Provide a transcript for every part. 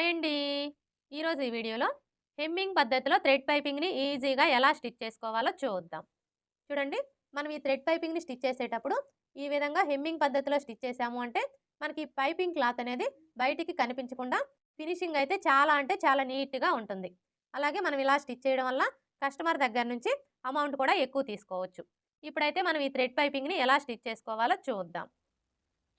అండి. ఈరోజు ఈ వీడియోలో హెమ్మింగ్ పద్ధతిలో థ్రెడ్ పైపింగ్‌ని ఈజీగా ఎలా స్టిచ్ చేసుకోవాలో చూద్దాం. చూడండి, మనం ఈ థ్రెడ్ పైపింగ్‌ని స్టిచ్ చేసేటప్పుడు ఈ విధంగా హెమ్మింగ్ పద్ధతిలో స్టిచ్ చేసాము అంటే మనకి పైపింగ్ క్లాత్ అనేది బయటికి కనిపించకుండా ఫినిషింగ్ అయితే చాలా అంటే చాలా నీట్‌గా ఉంటుంది. అలాగే మనం ఇలా స్టిచ్ చేయడం వల్ల కస్టమర్ దగ్గర నుంచి అమౌంట్ కూడా ఎక్కువ తీసుకోవచ్చు. ఇప్పుడైతే మనం ఈ థ్రెడ్ పైపింగ్‌ని ఎలా స్టిచ్ చేసుకోవాలో చూద్దాం.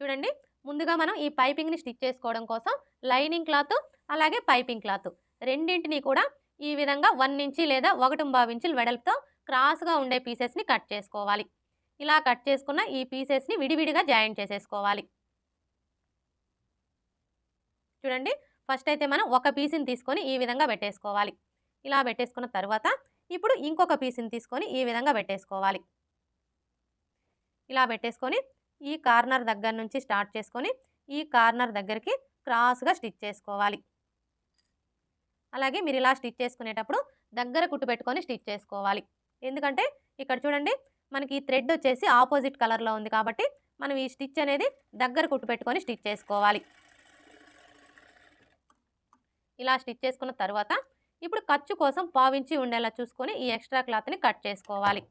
చూడండి, ముందుగా మనం ఈ పైపింగ్‌ని స్టిచ్ చేసుకోవడం కోసం లైనింగ్ క్లాత్, అలాగే పైపింగ్ క్లాత్ రెండింటిని కూడా ఈ విధంగా 1 ఇంచి లేదా 1.25 ఇంచుల వెడల్పుతో క్రాస్‌గా ఉండే పీసెస్‌ని కట్ చేసుకోవాలి. ఇలా కట్ చేసుకున్న ఈ పీసెస్‌ని విడివిడిగా జాయింట్ చేసేసుకోవాలి. చూడండి, ఫస్ట్ అయితే మనం ఒక పీస్‌ని తీసుకొని ఈ విధంగా పెట్టేసుకోవాలి. ఇలా పెట్టేసుకున్న తర్వాత ఇప్పుడు ఇంకొక పీస్‌ని తీసుకొని ఈ విధంగా పెట్టేసుకోవాలి. ఇలా పెట్టేసుకొని ఈ కార్నర్ దగ్గర నుంచి స్టార్ట్ చేసుకొని ఈ కార్నర్ దగ్గరికి క్రాస్‌గా స్టిచ్ చేసుకోవాలి. అలాగే మీరు ఇలా స్టిచ్ చేసుకునేటప్పుడు దగ్గర కుట్టు పెట్టుకొని స్టిచ్ చేసుకోవాలి. ఎందుకంటే ఇక్కడ చూడండి, మనకి ఈ థ్రెడ్ వచ్చేసి ఆపోజిట్ కలర్‌లో ఉంది కాబట్టి మనం ఈ స్టిచ్ అనేది దగ్గర కుట్టు పెట్టుకొని స్టిచ్ చేసుకోవాలి. ఇలా స్టిచ్ చేసుకున్న తర్వాత ఇప్పుడు ఖర్చు కోసం పావించి ఉండేలా చూసుకొని ఈ ఎక్స్ట్రా క్లాత్‌ని కట్ చేసుకోవాలి.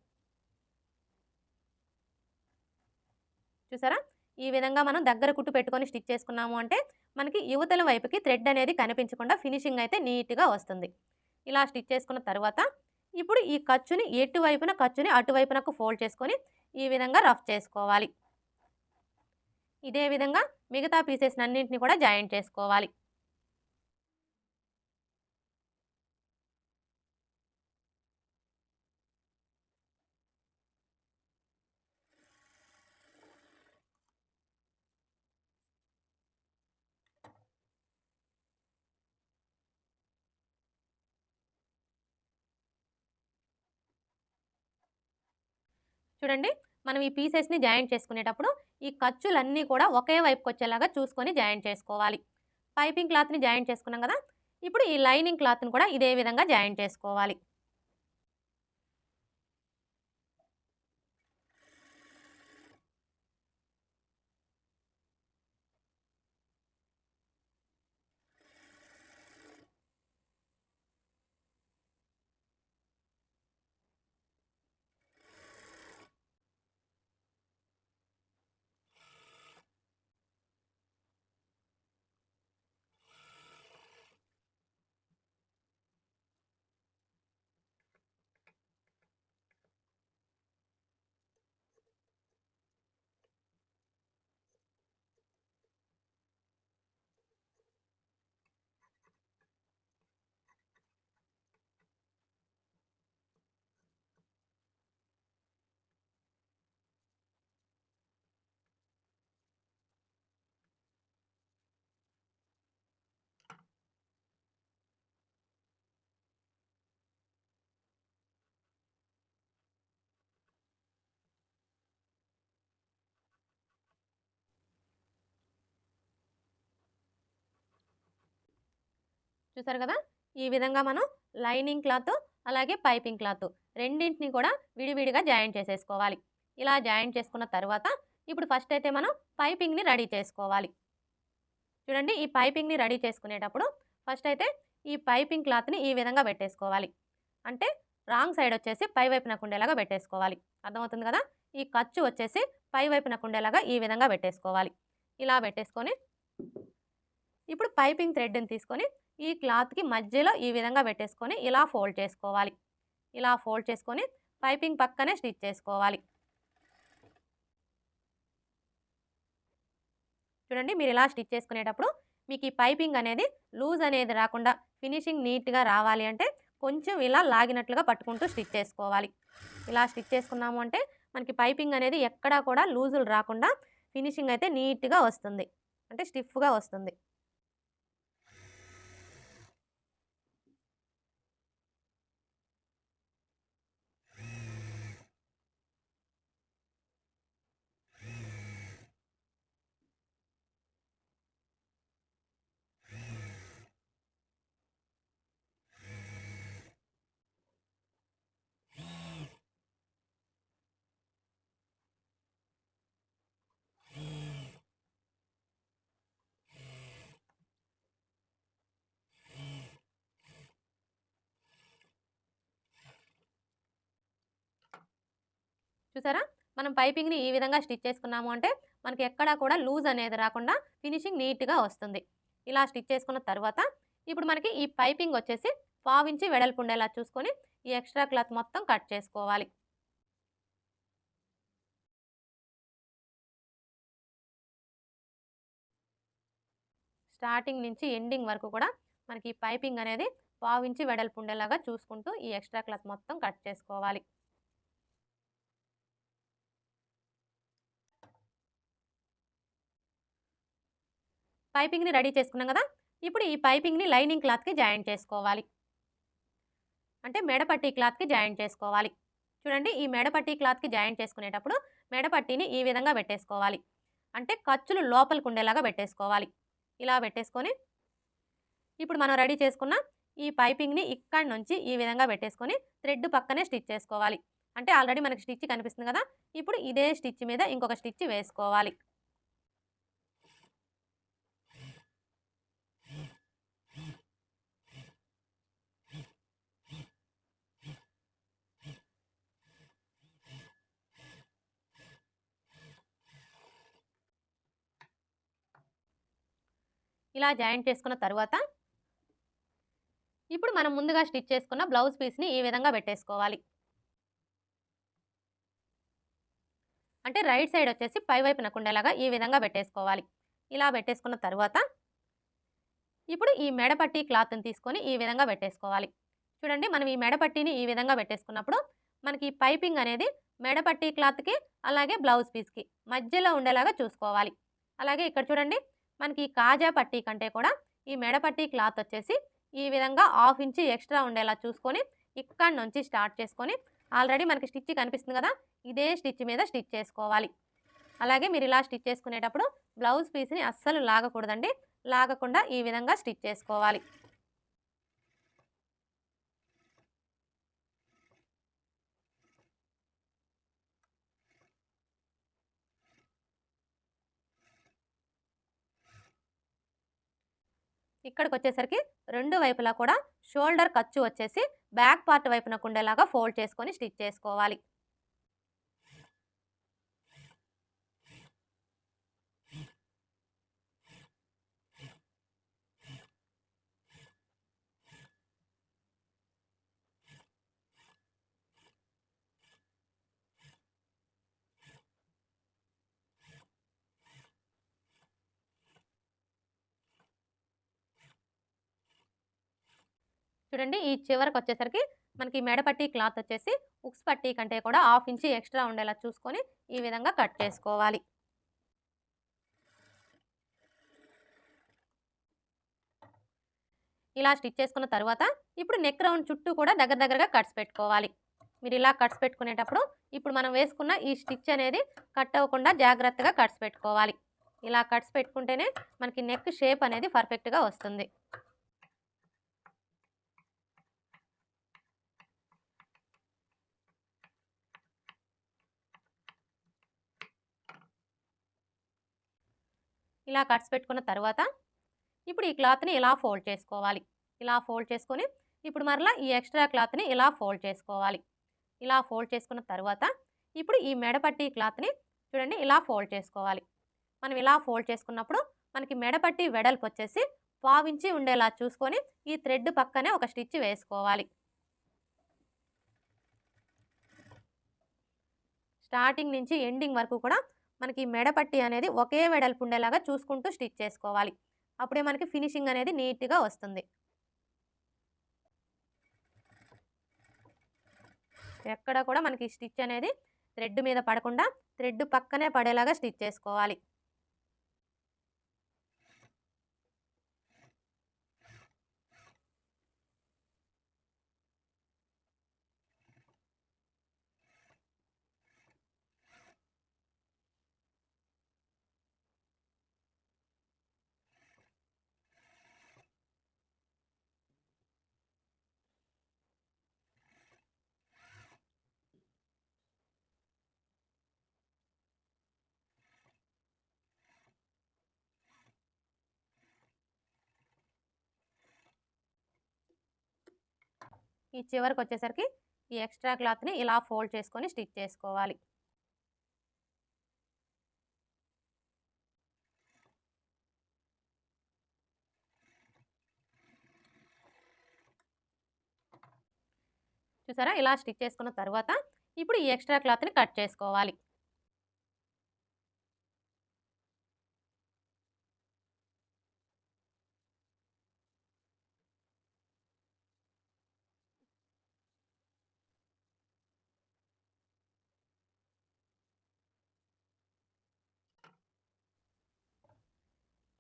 చూసారా? ఈ విధంగా మనం దగ్గర కుట్టు పెట్టుకొని స్టిచ్ చేసుకున్నాము అంటే మనకి యువతల వైపుకి థ్రెడ్ అనేది కనిపించకుండా ఫినిషింగ్ అయితే నీట్‌గా వస్తుంది. ఇలా స్టిచ్ చేసుకున్న తర్వాత ఇప్పుడు ఈ ఖర్చుని ఎటువైపున ఖర్చుని అటువైపునకు ఫోల్డ్ చేసుకొని ఈ విధంగా రఫ్ చేసుకోవాలి. ఇదే విధంగా మిగతా పీసెస్ అన్నింటిని కూడా జాయింట్ చేసుకోవాలి. చూడండి, మనం ఈ పీసెస్‌ని జాయింట్ చేసుకునేటప్పుడు ఈ ఖర్చులన్నీ కూడా ఒకే వైపుకొచ్చేలాగా చూసుకొని జాయింట్ చేసుకోవాలి. పైపింగ్ క్లాత్‌ని జాయింట్ చేసుకున్నాం కదా! ఇప్పుడు ఈ లైనింగ్ క్లాత్‌ని కూడా ఇదే విధంగా జాయింట్ చేసుకోవాలి. చూసారు కదా! ఈ విధంగా మనం లైనింగ్ క్లాత్, అలాగే పైపింగ్ క్లాత్ రెండింటిని కూడా విడివిడిగా జాయింట్ చేసేసుకోవాలి. ఇలా జాయింట్ చేసుకున్న తర్వాత ఇప్పుడు ఫస్ట్ అయితే మనం పైపింగ్‌ని రెడీ చేసుకోవాలి. చూడండి, ఈ పైపింగ్‌ని రెడీ చేసుకునేటప్పుడు ఫస్ట్ అయితే ఈ పైపింగ్ క్లాత్‌ని ఈ విధంగా పెట్టేసుకోవాలి. అంటే రాంగ్ సైడ్ వచ్చేసి పై వైపునకు ఉండేలాగా పెట్టేసుకోవాలి. అర్థమవుతుంది కదా! ఈ ఖర్చు వచ్చేసి పై వైపునకు ఉండేలాగా ఈ విధంగా పెట్టేసుకోవాలి. ఇలా పెట్టేసుకొని ఇప్పుడు పైపింగ్ థ్రెడ్‌ని తీసుకొని ఈ క్లాత్‌కి మధ్యలో ఈ విధంగా పెట్టేసుకొని ఇలా ఫోల్డ్ చేసుకోవాలి. ఇలా ఫోల్డ్ చేసుకొని పైపింగ్ పక్కనే స్టిచ్ చేసుకోవాలి. చూడండి, మీరు ఇలా స్టిచ్ చేసుకునేటప్పుడు మీకు ఈ పైపింగ్ అనేది లూజ్ అనేది రాకుండా ఫినిషింగ్ నీట్‌గా రావాలి అంటే కొంచెం ఇలా లాగినట్లుగా పట్టుకుంటూ స్టిచ్ చేసుకోవాలి. ఇలా స్టిచ్ చేసుకున్నాము అంటే మనకి పైపింగ్ అనేది ఎక్కడా కూడా లూజులు రాకుండా ఫినిషింగ్ అయితే నీట్‌గా వస్తుంది. అంటే స్టిఫ్‌గా వస్తుంది. చూసారా? మనం పైపింగ్‌ని ఈ విధంగా స్టిచ్ చేసుకున్నాము అంటే మనకి ఎక్కడా కూడా లూజ్ అనేది రాకుండా ఫినిషింగ్ నీట్‌గా వస్తుంది. ఇలా స్టిచ్ చేసుకున్న తర్వాత ఇప్పుడు మనకి ఈ పైపింగ్ వచ్చేసి 1/2 ఇంచి వెడల్పు ఉండేలా చూసుకొని ఈ ఎక్స్‌ట్రా క్లాత్ మొత్తం కట్ చేసుకోవాలి. స్టార్టింగ్ నుంచి ఎండింగ్ వరకు కూడా మనకి ఈ పైపింగ్ అనేది 1/2 ఇంచి వెడల్పు ఉండేలాగా చూసుకుంటూ ఈ ఎక్స్‌ట్రా క్లాత్ మొత్తం కట్ చేసుకోవాలి. పైపింగ్‌ని రెడీ చేసుకున్నాం గదా! ఇప్పుడు ఈ పైపింగ్‌ని లైనింగ్ క్లాత్‌కి జాయింట్ చేసుకోవాలి. అంటే మెడపట్టీ క్లాత్‌కి జాయింట్ చేసుకోవాలి. చూడండి, ఈ మెడపట్టీ క్లాత్‌కి జాయింట్ చేసుకునేటప్పుడు మెడపట్టీని ఈ విధంగా పెట్టేసుకోవాలి. అంటే ఖర్చులు లోపలికి ఉండేలాగా పెట్టేసుకోవాలి. ఇలా పెట్టేసుకొని ఇప్పుడు మనం రెడీ చేసుకున్న ఈ పైపింగ్‌ని ఇక్కడి నుంచి ఈ విధంగా పెట్టేసుకొని థ్రెడ్ పక్కనే స్టిచ్ చేసుకోవాలి. అంటే ఆల్రెడీ మనకి స్టిచ్ కనిపిస్తుంది కదా! ఇప్పుడు ఇదే స్టిచ్ మీద ఇంకొక స్టిచ్ వేసుకోవాలి. ఇలా జాయింట్ చేసుకున్న తరువాత ఇప్పుడు మనం ముందుగా స్టిచ్ చేసుకున్న బ్లౌజ్ పీస్‌ని ఈ విధంగా పెట్టేసుకోవాలి. అంటే రైట్ సైడ్ వచ్చేసి పై వైపునకు ఉండేలాగా ఈ విధంగా పెట్టేసుకోవాలి. ఇలా పెట్టేసుకున్న తరువాత ఇప్పుడు ఈ మెడపట్టీ క్లాత్‌ని తీసుకొని ఈ విధంగా పెట్టేసుకోవాలి. చూడండి, మనం ఈ మెడపట్టీని ఈ విధంగా పెట్టేసుకున్నప్పుడు మనకి ఈ పైపింగ్ అనేది మెడపట్టీ క్లాత్‌కి అలాగే బ్లౌజ్ పీస్‌కి మధ్యలో ఉండేలాగా చూసుకోవాలి. అలాగే ఇక్కడ చూడండి, మనకి ఈ కాజా పట్టీ కంటే కూడా ఈ మెడపట్టీ క్లాత్ వచ్చేసి ఈ విధంగా 1/2 ఇంచి ఎక్స్ట్రా ఉండేలా చూసుకొని ఇక్కడి నుంచి స్టార్ట్ చేసుకొని ఆల్రెడీ మనకి స్టిచ్ కనిపిస్తుంది కదా! ఇదే స్టిచ్ మీద స్టిచ్ చేసుకోవాలి. అలాగే మీరు ఇలా స్టిచ్ చేసుకునేటప్పుడు బ్లౌజ్ పీస్‌ని అస్సలు లాగకూడదండి. లాగకుండా ఈ విధంగా స్టిచ్ చేసుకోవాలి. ఇక్కడికొచ్చేసరికి 2 వైపులా కూడా షోల్డర్ ఖర్చు వచ్చేసి బ్యాక్ పార్ట్ వైపునకు ఉండేలాగా ఫోల్డ్ చేసుకొని స్టిచ్ చేసుకోవాలి. చూడండి, ఈ చివరకొచ్చేసరికి మనకి మెడపట్టీ క్లాత్ వచ్చేసి ఉక్స్ పట్టీ కంటే కూడా 1/2 ఇంచి ఎక్స్ట్రా ఉండేలా చూసుకొని ఈ విధంగా కట్ చేసుకోవాలి. ఇలా స్టిచ్ చేసుకున్న తరువాత ఇప్పుడు నెక్ రౌండ్ చుట్టూ కూడా దగ్గర దగ్గరగా కట్స్ పెట్టుకోవాలి. మీరు ఇలా కట్స్ పెట్టుకునేటప్పుడు ఇప్పుడు మనం వేసుకున్న ఈ స్టిచ్ అనేది కట్ అవ్వకుండా జాగ్రత్తగా కట్స్ పెట్టుకోవాలి. ఇలా కట్స్ పెట్టుకుంటేనే మనకి నెక్ షేప్ అనేది పర్ఫెక్ట్‌గా వస్తుంది. ఇలా కట్స్ పెట్టుకున్న తరువాత ఇప్పుడు ఈ క్లాత్‌ని ఇలా ఫోల్డ్ చేసుకోవాలి. ఇలా ఫోల్డ్ చేసుకొని ఇప్పుడు మరలా ఈ ఎక్స్ట్రా క్లాత్‌ని ఇలా ఫోల్డ్ చేసుకోవాలి. ఇలా ఫోల్డ్ చేసుకున్న తరువాత ఇప్పుడు ఈ మెడపట్టీ క్లాత్‌ని చూడండి ఇలా ఫోల్డ్ చేసుకోవాలి. మనం ఇలా ఫోల్డ్ చేసుకున్నప్పుడు మనకి మెడపట్టీ వెడల్పు వచ్చేసి 1/2 ఇంచి ఉండేలా చూసుకొని ఈ థ్రెడ్ పక్కనే ఒక స్టిచ్ వేసుకోవాలి. స్టార్టింగ్ నుంచి ఎండింగ్ వరకు కూడా మనకి మెడపట్టీ అనేది ఒకే వెడల్పు ఉండేలాగా చూసుకుంటూ స్టిచ్ చేసుకోవాలి. అప్పుడే మనకి ఫినిషింగ్ అనేది నీట్‌గా వస్తుంది. ఎక్కడ కూడా మనకి స్టిచ్ అనేది థ్రెడ్ మీద పడకుండా థ్రెడ్ పక్కనే పడేలాగా స్టిచ్ చేసుకోవాలి. ఈ చివరకొచ్చేసరికి ఈ ఎక్స్ట్రా క్లాత్‌ని ఇలా ఫోల్డ్ చేసుకొని స్టిచ్ చేసుకోవాలి. చూసారా? ఇలా స్టిచ్ చేసుకున్న తర్వాత ఇప్పుడు ఈ ఎక్స్ట్రా క్లాత్‌ని కట్ చేసుకోవాలి.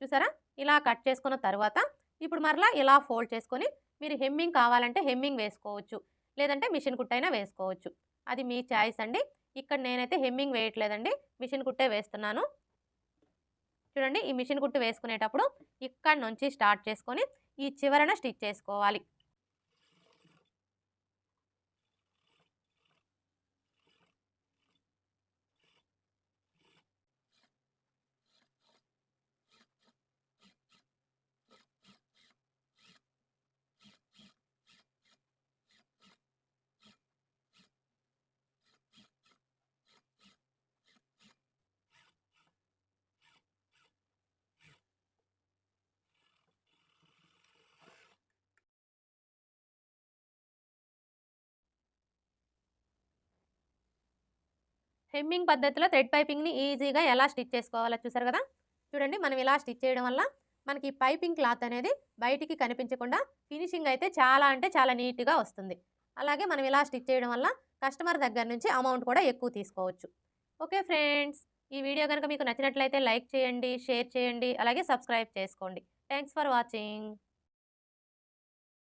చూసారా? ఇలా కట్ చేసుకున్న తర్వాత ఇప్పుడు మరలా ఇలా ఫోల్డ్ చేసుకొని మీరు హెమ్మింగ్ కావాలంటే హెమ్మింగ్ వేసుకోవచ్చు. లేదంటే మిషన్ కుట్టైనా వేసుకోవచ్చు. అది మీ చాయిస్ అండి. ఇక్కడ నేనైతే హెమ్మింగ్ వేయట్లేదండి. మిషన్ కుట్టే వేస్తున్నాను. చూడండి, ఈ మిషన్ కుట్టు వేసుకునేటప్పుడు ఇక్కడి నుంచి స్టార్ట్ చేసుకొని ఈ చివరన స్టిచ్ చేసుకోవాలి. హెమ్మింగ్ పద్ధతిలో థ్రెడ్ పైపింగ్‌ని ఈజీగా ఎలా స్టిచ్ చేసుకోవాలో చూసారు కదా! చూడండి, మనం ఇలా స్టిచ్ చేయడం వల్ల మనకి పైపింగ్ క్లాత్ అనేది బయటికి కనిపించకుండా ఫినిషింగ్ అయితే చాలా అంటే చాలా నీట్‌గా వస్తుంది. అలాగే మనం ఇలా స్టిచ్ చేయడం వల్ల కస్టమర్ దగ్గర నుంచి అమౌంట్ కూడా ఎక్కువ తీసుకోవచ్చు. Okay friends. ఈ వీడియో గనుక మీకు నచ్చినట్లయితే లైక్ చేయండి, షేర్ చేయండి, అలాగే సబ్స్క్రైబ్ చేసుకోండి. Thanks for watching.